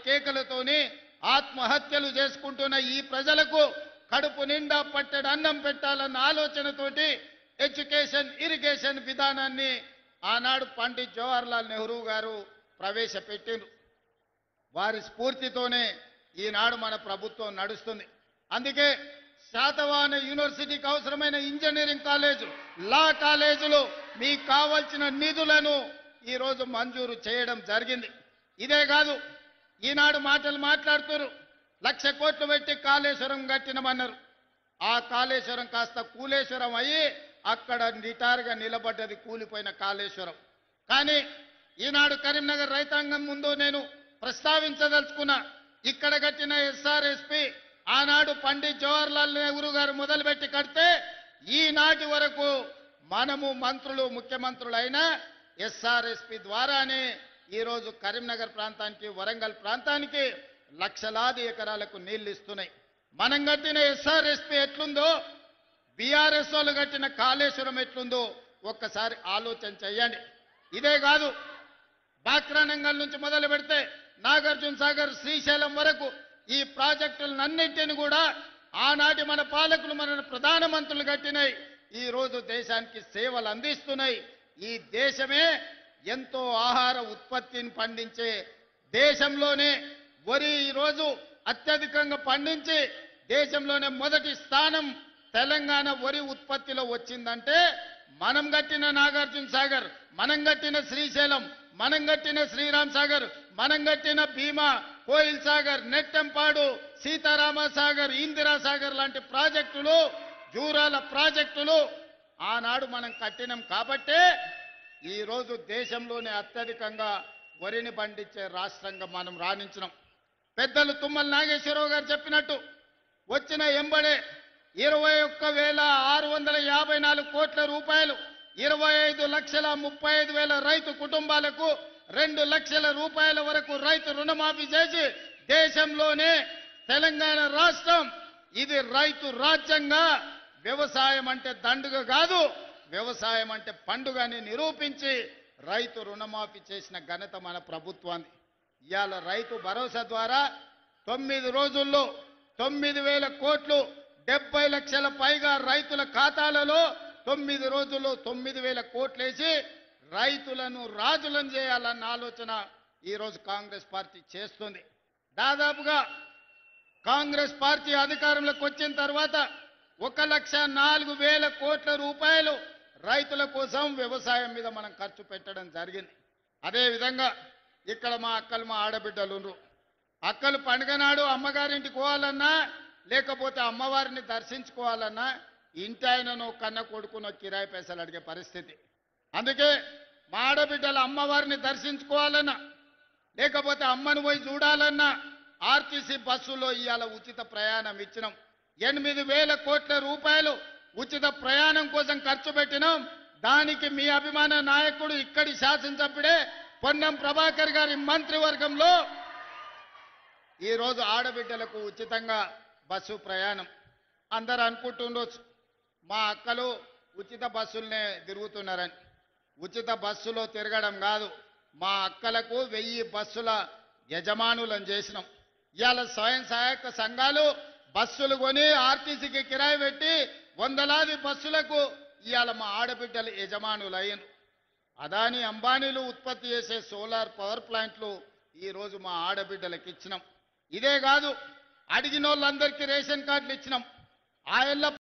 కేకలతోని ఆత్మహత్యలు చేసుకుంటున్న ఈ ప్రజలకు కడుపు నిండా పట్టెడు అన్నం పెట్టాలన్న ఆలోచనతోటి ఎడ్యుకేషన్ ఇరిగేషన్ విధానాన్ని ఆనాడు పండిత్ జవహర్లాల్ నెహ్రూ గారు ప్రవేశపెట్టిండ్రు. వారి స్ఫూర్తితోనే ఈనాడు మన ప్రభుత్వం నడుస్తుంది. అందుకే శాతవాహన యూనివర్సిటీకి అవసరమైన ఇంజనీరింగ్ కాలేజు, లా కాలేజీలు మీకు కావాల్సిన నిధులను ఈరోజు మంజూరు చేయడం జరిగింది. ఇదే కాదు, ఈనాడు మాటలు మాట్లాడుతున్నారు, 1,00,000 కోట్లు పెట్టి కాళేశ్వరం కట్టినమన్నారు. ఆ కాళేశ్వరం కాస్త కూలేశ్వరం అయ్యి అక్కడ నిటారుగా నిలబడ్డది కూలిపోయిన కాళేశ్వరం. కానీ ఈనాడు కరీంనగర్ రైతాంగం ముందు నేను ప్రస్తావించదలుచుకున్నా, ఇక్కడ కట్టిన ఎస్ఆర్ఎస్పి ఆనాడు పండిత్ జవహర్లాల్ నెహ్రూ గారు మొదలుపెట్టి కడితే ఈనాటి వరకు మనము మంత్రులు ముఖ్యమంత్రులైన ఎస్ఆర్ఎస్పి ద్వారానే ఈరోజు కరీంనగర్ ప్రాంతానికి వరంగల్ ప్రాంతానికి లక్షలాది ఎకరాలకు నీళ్లు ఇస్తున్నాయి. మనం కట్టిన ఎస్ఆర్ఎస్పి ఎట్లుందో బీఆర్ఎస్ వాళ్ళు కట్టిన కాళేశ్వరం ఎట్లుందో ఒక్కసారి ఆలోచన చేయండి. ఇదే కాదు, బాక్రానంగల్ నుంచి మొదలు పెడితే నాగార్జున సాగర్ శ్రీశైలం వరకు ఈ ప్రాజెక్టులన్నింటినీ కూడా ఆనాటి మన పాలకులు మన ప్రధానమంత్రులు కట్టినాయి. ఈ రోజు దేశానికి సేవలు అందిస్తున్నాయి. ఈ దేశమే ఎంతో ఆహార ఉత్పత్తిని పండించే దేశంలోనే వరి ఈరోజు అత్యధికంగా పండించి దేశంలోనే మొదటి స్థానం తెలంగాణ వరి ఉత్పత్తిలో వచ్చిందంటే మనం కట్టిన నాగార్జున సాగర్, మనం కట్టిన శ్రీశైలం, మనం కట్టిన శ్రీరామ్ సాగర్, మనం కట్టిన భీమా, కోయిల్ సాగర్, నెట్టెంపాడు, సీతారామ సాగర్, ఇందిరా సాగర్ లాంటి ప్రాజెక్టులు, జూరాల ప్రాజెక్టులు ఆనాడు మనం కట్టినాం కాబట్టే ఈరోజు దేశంలోనే అత్యధికంగా వరిని పండించే రాష్ట్రంగా మనం రాణించినాం. పెద్దలు తుమ్మల నాగేశ్వరరావు గారు చెప్పినట్టు వచ్చిన ఎంబడే 21,654 కోట్ల రూపాయలు 25,35,000 రైతు కుటుంబాలకు 2 లక్షల రూపాయల వరకు రైతు రుణమాఫీ చేసి దేశంలోనే తెలంగాణ రాష్ట్రం ఇది రైతు రాజ్యంగా, వ్యవసాయం అంటే దండుగ కాదు, వ్యవసాయం అంటే పండుగ అని నిరూపించి రైతు రుణమాఫీ చేసిన ఘనత మన ప్రభుత్వాన్ని. ఇవాళ రైతు భరోసా ద్వారా 9 రోజుల్లో 9,000 కోట్లు 70 లక్షల పైగా రైతుల ఖాతాలలో 9 రోజుల్లో 9,000 కోట్లేసి రైతులను రాజులను చేయాలన్న ఆలోచన ఈరోజు కాంగ్రెస్ పార్టీ చేస్తుంది. దాదాపుగా కాంగ్రెస్ పార్టీ అధికారంలోకి వచ్చిన తర్వాత 1,04,000 కోట్ల రూపాయలు రైతుల కోసం వ్యవసాయం మీద మనం ఖర్చు పెట్టడం జరిగింది. అదేవిధంగా ఇక్కడ మా అక్కలు మా ఆడబిడ్డలు ఉన్నారు. అక్కలు పండుగ నాడు అమ్మగారింటికి పోవాలన్నా లేకపోతే అమ్మవారిని దర్శించుకోవాలన్నా ఇంటి ఆయనను కన్న కొడుకునో కిరాయి పైసలు అడిగే పరిస్థితి. అందుకే మా ఆడబిడ్డల అమ్మవారిని దర్శించుకోవాలన్నా లేకపోతే అమ్మను పోయి చూడాలన్నా ఆర్టీసీ బస్సులో ఇవాళ ఉచిత ప్రయాణం ఇచ్చినాం. 8,000 కోట్ల రూపాయలు ఉచిత ప్రయాణం కోసం ఖర్చు పెట్టినాం. దానికి మీ అభిమాన నాయకుడు ఇక్కడి శాసనసభ్యుడే పొన్నం ప్రభాకర్ గారి మంత్రివర్గంలో ఈరోజు ఆడబిడ్డలకు ఉచితంగా బస్సు ప్రయాణం. అందరూ అనుకుంటుండొచ్చు మా అక్కలు ఉచిత బస్సులనే తిరుగుతున్నారని. ఉచిత బస్సులో తిరగడం కాదు, మా అక్కలకు 1000 బస్సుల యజమానులను చేసినాం. ఇవాళ స్వయం సహాయక సంఘాలు బస్సులు కొని ఆర్టీసీకి కిరాయి పెట్టి వందలాది బస్సులకు ఇవాళ మా ఆడబిడ్డలు యజమానులు అయ్యారు. అదాని అంబానీలు ఉత్పత్తి చేసే సోలార్ పవర్ ప్లాంట్లు ఈరోజు మా ఆడబిడ్డలకు ఇచ్చినాం. ఇదే కాదు, అడిగిన వాళ్ళందరికీ రేషన్ కార్డులు ఇచ్చినాం. ఆయల్ల